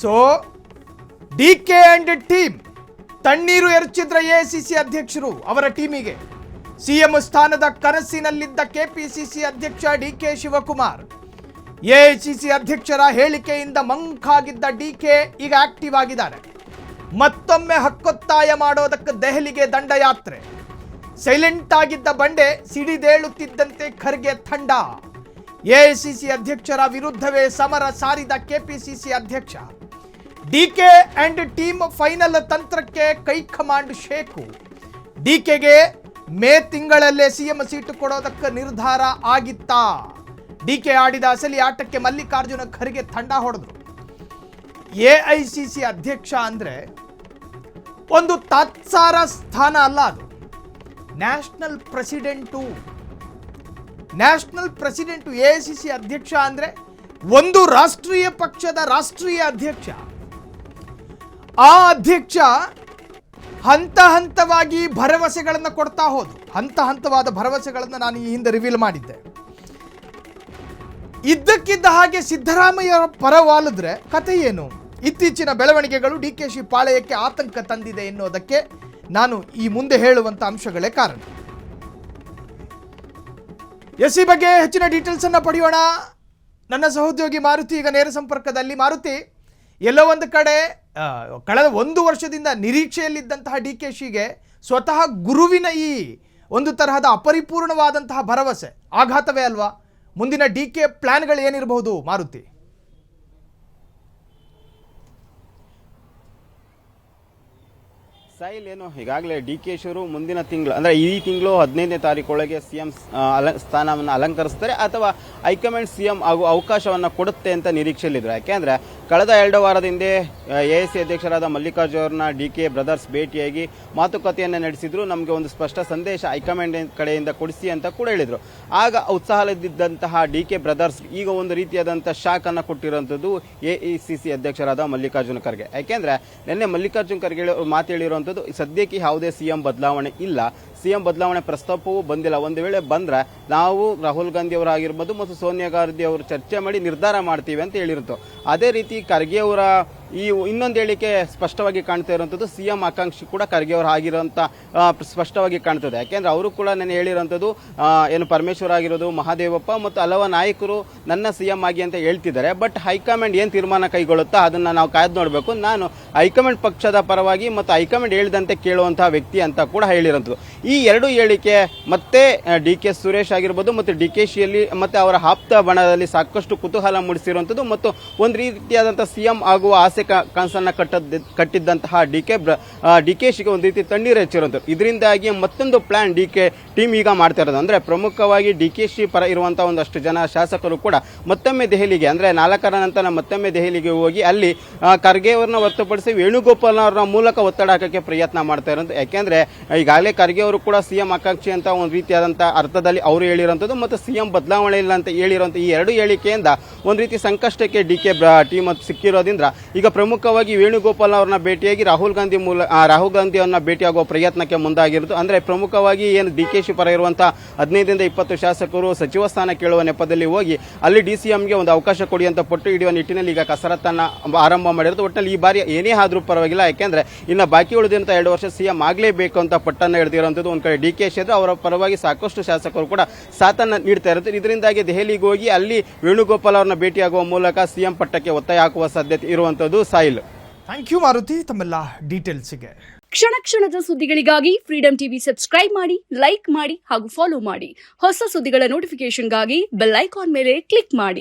So DK and team ತಣ್ಣೀರು ಎರಚಿದ್ರ AICC ಅಧ್ಯಕ್ಷರು ಅವರ ಟೀಮಿಗೆ. ಸಿಎಂ ಸ್ಥಾನದ ಕನಸಿನಲ್ಲಿದ್ದ ಕೆಪಿಸಿಸಿ ಅಧ್ಯಕ್ಷ ಡಿಕೆ ಶಿವಕುಮಾರ್ ಎಐಸಿಸಿ ಅಧ್ಯಕ್ಷರ ಹೇಳಿಕೆಯಿಂದ ಮಂಕಾಗಿದ್ದ ಡಿಕೆ ಈಗ ಆಕ್ಟಿವ್ ಆಗಿದ್ದಾರೆ. ಮತ್ತೊಮ್ಮೆ ಹಕ್ಕೊತ್ತಾಯ ಮಾಡೋದಕ್ಕೆ ದೆಹಲಿಗೆ ದಂಡಯಾತ್ರೆ. ಸೈಲೆಂಟ್ ಆಗಿದ್ದ ಬಂಡೆ ಸಿಡಿದೇಳುತ್ತಿದ್ದಂತೆ ಖರ್ಗೆ ತಂಡ. ಎಐಸಿಸಿ ಅಧ್ಯಕ್ಷರ ವಿರುದ್ಧವೇ ಸಮರ ಸಾರಿದ ಕೆಪಿಸಿಸಿ ಅಧ್ಯಕ್ಷ ಡಿಕೆ ಅಂಡ್ ಟೀಮ್ ಫೈನಲ್ ತಂತ್ರಕ್ಕೆ ಕೈ ಕಮಾಂಡ್ ಶೇಕು. ಡಿಕೆಗೆ ಮೇ ತಿಂಗಳಲ್ಲೇ ಸಿಎಂ ಸೀಟು ಕೊಡೋದಕ್ಕೆ ನಿರ್ಧಾರ ಆಗಿತ್ತಾ? ಡಿಕೆ ಆಡಿದ ಅಸಲಿ ಆಟಕ್ಕೆ ಮಲ್ಲಿಕಾರ್ಜುನ ಖರ್ಗೆ ತಂಡ ಹೊಡೆದ್ರು. ಎಐಸಿಸಿ ಅಧ್ಯಕ್ಷ ಅಂದ್ರೆ ಒಂದು ತಾತ್ಸಾರ ಸ್ಥಾನ ಅಲ್ಲ, ಅದು ನ್ಯಾಷನಲ್ ಪ್ರೆಸಿಡೆಂಟು. ಎಐಸಿಸಿ ಅಧ್ಯಕ್ಷ ಅಂದ್ರೆ ಒಂದು ರಾಷ್ಟ್ರೀಯ ಪಕ್ಷದ ರಾಷ್ಟ್ರೀಯ ಅಧ್ಯಕ್ಷ. ಆ ಅಧ್ಯಕ್ಷ ಹಂತ ಹಂತವಾಗಿ ಭರವಸೆಗಳನ್ನು ಕೊಡ್ತಾ ಹೋದ್ರು. ಹಂತವಾದ ಭರವಸೆಗಳನ್ನು ನಾನು ಈ ಹಿಂದೆ ರಿವೀಲ್ ಮಾಡಿದ್ದೆ. ಇದ್ದಕ್ಕಿದ್ದ ಹಾಗೆ ಸಿದ್ದರಾಮಯ್ಯ ಪರವಾಲಿದ್ರೆ ಕಥೆ ಏನು? ಇತ್ತೀಚಿನ ಬೆಳವಣಿಗೆಗಳು ಡಿಕೆಶಿ ಪಾಳೆಯಕ್ಕೆ ಆತಂಕ ತಂದಿದೆ ಎನ್ನುವುದಕ್ಕೆ ನಾನು ಈ ಮುಂದೆ ಹೇಳುವಂತ ಅಂಶಗಳೇ ಕಾರಣ. ಈ ಬಗ್ಗೆ ಹೆಚ್ಚಿನ ಡೀಟೇಲ್ಸ್ ಅನ್ನ ಪಡೆಯೋಣ. ನನ್ನ ಸಹೋದ್ಯೋಗಿ ಮಾರುತಿ ಈಗ ನೇರ ಸಂಪರ್ಕದಲ್ಲಿ. ಮಾರುತಿ, ಎಲ್ಲೋ ಒಂದು ಕಡೆ ಕಳೆದ 1 ವರ್ಷದಿಂದ ನಿರೀಕ್ಷೆಯಲ್ಲಿದ್ದಂತಹ ಡಿಕೆಶಿಗೆ ಸ್ವತಃ ಗುರುವಿನ ಈ ಒಂದು ತರಹದ ಅಪರಿಪೂರ್ಣವಾದಂತಹ ಭರವಸೆ ಆಘಾತವೇ ಅಲ್ವಾ? ಮುಂದಿನ ಡಿಕೆ ಪ್ಲಾನ್ಗಳು ಏನಿರಬಹುದು ಮಾರುತಿ? ಸಾಯಿಲ್ ಏನು, ಈಗಾಗಲೇ ಡಿಕೆಶಿಯವರು ಮುಂದಿನ ತಿಂಗಳು ಅಂದರೆ ಈ ತಿಂಗಳು 15ನೇ ತಾರೀಕೊಳಗೆ ಸಿಎಂ ಸ್ಥಾನವನ್ನು ಅಲಂಕರಿಸ್ತಾರೆ ಅಥವಾ ಹೈಕಮಾಂಡ್ ಸಿಎಂ ಆಗುವ ಅವಕಾಶವನ್ನು ಕೊಡುತ್ತೆ ಅಂತ ನಿರೀಕ್ಷೆಯಲ್ಲಿದ್ರು. ಯಾಕೆಂದರೆ ಕಳೆದ 2 ವಾರದ ಹಿಂದೆ ಎಐಸಿ ಅಧ್ಯಕ್ಷರಾದ ಮಲ್ಲಿಕಾರ್ಜುನ ಅವ್ರನ್ನ ಡಿಕೆ ಬ್ರದರ್ಸ್ ಭೇಟಿಯಾಗಿ ಮಾತುಕತೆಯನ್ನು ನಡೆಸಿದ್ರು. ನಮಗೆ ಒಂದು ಸ್ಪಷ್ಟ ಸಂದೇಶ ಹೈಕಮಾಂಡ್ ಕಡೆಯಿಂದ ಕೊಡಿಸಿ ಅಂತ ಕೂಡ ಹೇಳಿದರು. ಆಗ ಉತ್ಸಾಹದಲ್ಲಿದ್ದಂತಹ ಡಿಕೆ ಬ್ರದರ್ಸ್ ಈಗ ಒಂದು ರೀತಿಯಾದಂಥ ಶಾಕ್ ಅನ್ನು ಕೊಟ್ಟಿರುವಂಥದ್ದು ಎಐಸಿಸಿ ಅಧ್ಯಕ್ಷರಾದ ಮಲ್ಲಿಕಾರ್ಜುನ ಖರ್ಗೆ. ಯಾಕೆಂದರೆ ನಿನ್ನೆ ಮಲ್ಲಿಕಾರ್ಜುನ ಖರ್ಗೆ ಮಾತು ಹೇಳಿರುವಂಥದ್ದು, ಸದ್ಯಕ್ಕೆ ಯಾವುದೇ ಸಿಎಂ ಬದಲಾವಣೆ ಇಲ್ಲ, ಸಿಎಂ ಬದಲಾವಣೆ ಪ್ರಸ್ತಾಪವೂ ಬಂದಿಲ್ಲ. ಒಂದು ವೇಳೆ ಬಂದ್ರೆ ನಾವು ರಾಹುಲ್ ಗಾಂಧಿ ಅವರಾಗಿರ್ಬೋದು ಮತ್ತು ಸೋನಿಯಾ ಗಾಂಧಿ ಅವರು ಚರ್ಚೆ ಮಾಡಿ ನಿರ್ಧಾರ ಮಾಡ್ತೀವಿ ಅಂತ ಹೇಳಿರುತ್ತೋ. ಅದೇ ರೀತಿ ಖರ್ಗೆ ಅವರ ಈ ಇನ್ನೊಂದು ಹೇಳಿಕೆ ಸ್ಪಷ್ಟವಾಗಿ ಕಾಣ್ತಾ ಇರುವಂಥದ್ದು ಸಿಎಂ ಆಕಾಂಕ್ಷಿ ಕೂಡ ಖರ್ಗೆ ಅವರು ಆಗಿರೋಂಥ ಸ್ಪಷ್ಟವಾಗಿ ಕಾಣ್ತದೆ. ಯಾಕೆಂದ್ರೆ ಅವರು ಕೂಡ ನಾನು ಹೇಳಿರೋಂಥದ್ದು ಏನು ಪರಮೇಶ್ವರ್ ಆಗಿರೋದು, ಮಹಾದೇವಪ್ಪ ಮತ್ತು ಹಲವು ನಾಯಕರು ನನ್ನ ಸಿಎಂ ಆಗಿ ಅಂತ ಹೇಳ್ತಿದ್ದಾರೆ. ಬಟ್ ಹೈಕಮಾಂಡ್ ಏನು ತೀರ್ಮಾನ ಕೈಗೊಳ್ಳುತ್ತಾ ಅದನ್ನು ನಾವು ಕಾಯ್ದು ನೋಡಬೇಕು. ನಾನು ಹೈಕಮಾಂಡ್ ಪಕ್ಷದ ಪರವಾಗಿ ಮತ್ತು ಹೈಕಮಾಂಡ್ ಹೇಳಿದಂತೆ ಕೇಳುವಂತಹ ವ್ಯಕ್ತಿ ಅಂತ ಕೂಡ ಹೇಳಿರೋಂಥದ್ದು. ಈ 2 ಹೇಳಿಕೆ ಮತ್ತೆ ಡಿಕೆ ಸುರೇಶ್ ಆಗಿರ್ಬೋದು ಮತ್ತು ಡಿಕೆಶಿಯಲ್ಲಿ ಮತ್ತು ಅವರ ಆಪ್ತ ಬಣದಲ್ಲಿ ಸಾಕಷ್ಟು ಕುತೂಹಲ ಮೂಡಿಸಿರುವಂಥದ್ದು ಮತ್ತು ಒಂದು ರೀತಿಯಾದಂಥ ಸಿಎಂ ಆಗುವ ಆಸೆ ಕನಸನ್ನ ಕಟ್ಟಿದ್ದಂತಹ ಡಿಕೆಶಿಗೆ ಒಂದು ರೀತಿ ತಣ್ಣೀರು ಹೆಚ್ಚಿರುವಂಥದ್ದು. ಇದರಿಂದಾಗಿ ಮತ್ತೊಂದು ಪ್ಲಾನ್ ಡಿಕೆ ಟೀಮ್ ಈಗ ಮಾಡ್ತಾ ಇರೋದು ಅಂದರೆ ಪ್ರಮುಖವಾಗಿ ಡಿಕೆಶಿ ಪರ ಇರುವಂತಹ ಒಂದಷ್ಟು ಜನ ಶಾಸಕರು ಕೂಡ ಮತ್ತೊಮ್ಮೆ ದೆಹಲಿಗೆ ಅಂದರೆ 4ರ ನಂತರ ಮತ್ತೊಮ್ಮೆ ದೆಹಲಿಗೆ ಹೋಗಿ ಅಲ್ಲಿ ಖರ್ಗೆ ಅವರನ್ನ ಹೊರತುಪಡಿಸಿ ವೇಣುಗೋಪಾಲ್ ಅವರ ಮೂಲಕ ಒತ್ತಡ ಹಾಕಕ್ಕೆ ಪ್ರಯತ್ನ ಮಾಡ್ತಾ ಇರೋದು. ಯಾಕೆಂದ್ರೆ ಈಗಾಗಲೇ ಖರ್ಗೆ ಅವರು ಕೂಡ ಸಿಎಂ ಆಕಾಂಕ್ಷಿ ಅಂತ ಒಂದು ರೀತಿಯಾದಂತಹ ಅರ್ಥದಲ್ಲಿ ಅವರು ಹೇಳಿರುವಂಥದ್ದು ಮತ್ತು ಸಿಎಂ ಬದಲಾವಣೆ ಇಲ್ಲ ಅಂತ ಹೇಳಿರುವಂಥ ಈ 2 ಹೇಳಿಕೆಯಿಂದ ಒಂದು ರೀತಿ ಸಂಕಷ್ಟಕ್ಕೆ ಡಿಕೆ ಟೀಮ್ ಸಿಕ್ಕಿರೋದ್ರಿಂದ ಈಗ ಪ್ರಮುಖವಾಗಿ ವೇಣುಗೋಪಾಲ್ ಅವರನ್ನ ಭೇಟಿಯಾಗಿ ರಾಹುಲ್ ಗಾಂಧಿ ಅವರನ್ನ ಭೇಟಿಯಾಗುವ ಪ್ರಯತ್ನಕ್ಕೆ ಮುಂದಾಗಿರೋದು. ಅಂದ್ರೆ ಪ್ರಮುಖವಾಗಿ ಏನು ಡಿಕೆಶಿ ಪರ ಇರುವಂತಹ 15ರಿಂದ 20 ಶಾಸಕರು ಸಚಿವ ಸ್ಥಾನ ಕೇಳುವ ನೆಪದಲ್ಲಿ ಹೋಗಿ ಅಲ್ಲಿ ಡಿಸಿಎಂಗೆ ಒಂದು ಅವಕಾಶ ಕೊಡಿ ಅಂತ ಪಟ್ಟು ಹಿಡಿಯುವ ನಿಟ್ಟಿನಲ್ಲಿ ಈಗ ಕಸರತ್ತನ್ನ ಆರಂಭ ಮಾಡಿರೋದು. ಒಟ್ಟಿನಲ್ಲಿ ಈ ಬಾರಿ ಏನೇ ಆದ್ರೂ ಪರವಾಗಿಲ್ಲ, ಯಾಕೆಂದ್ರೆ ಇನ್ನು ಬಾಕಿ ಉಳಿದಂತ 2 ವರ್ಷ ಸಿಎಂ ಆಗಲೇಬೇಕು ಅಂತ ಪಟ್ಟನ್ನು ಹಿಡಿದಿರುವಂಥದ್ದು. ಒಂದ್ ಕಡೆ ಡಿಕೆಶಿ ಇದ್ರೆ ಅವರ ಪರವಾಗಿ ಸಾಕಷ್ಟು ಶಾಸಕರು ಕೂಡ ಸಾಥನ್ನ ನೀಡ್ತಾ ಇರುತ್ತೆ. ಇದರಿಂದಾಗಿ ದೆಹಲಿಗೆ ಹೋಗಿ ಅಲ್ಲಿ ವೇಣುಗೋಪಾಲ್ ಅವರನ್ನ ಭೇಟಿಯಾಗುವ ಮೂಲಕ ಸಿಎಂ ಪಟ್ಟಕ್ಕೆ ಒತ್ತಾಯ ಹಾಕುವ ಸಾಧ್ಯತೆ ಇರುವಂತದ್ದು. ಸಾಯಿಲ್, ಥ್ಯಾಂಕ್ ಯು ಮಾರುತಿ ತಮ್ಮೆಲ್ಲ ಡೀಟೇಲ್ಸ್ಗೆ. ಕ್ಷಣ ಕ್ಷಣದ ಸುದ್ದಿಗಳಿಗಾಗಿ ಫ್ರೀಡಂ ಟಿವಿ ಸಬ್ಸ್ಕ್ರೈಬ್ ಮಾಡಿ, ಲೈಕ್ ಮಾಡಿ ಹಾಗೂ ಫಾಲೋ ಮಾಡಿ. ಹೊಸ ಸುದ್ದಿಗಳ ನೋಟಿಫಿಕೇಶನ್ಗಾಗಿ ಬೆಲ್ ಐಕಾನ್ ಮೇಲೆ ಕ್ಲಿಕ್ ಮಾಡಿ.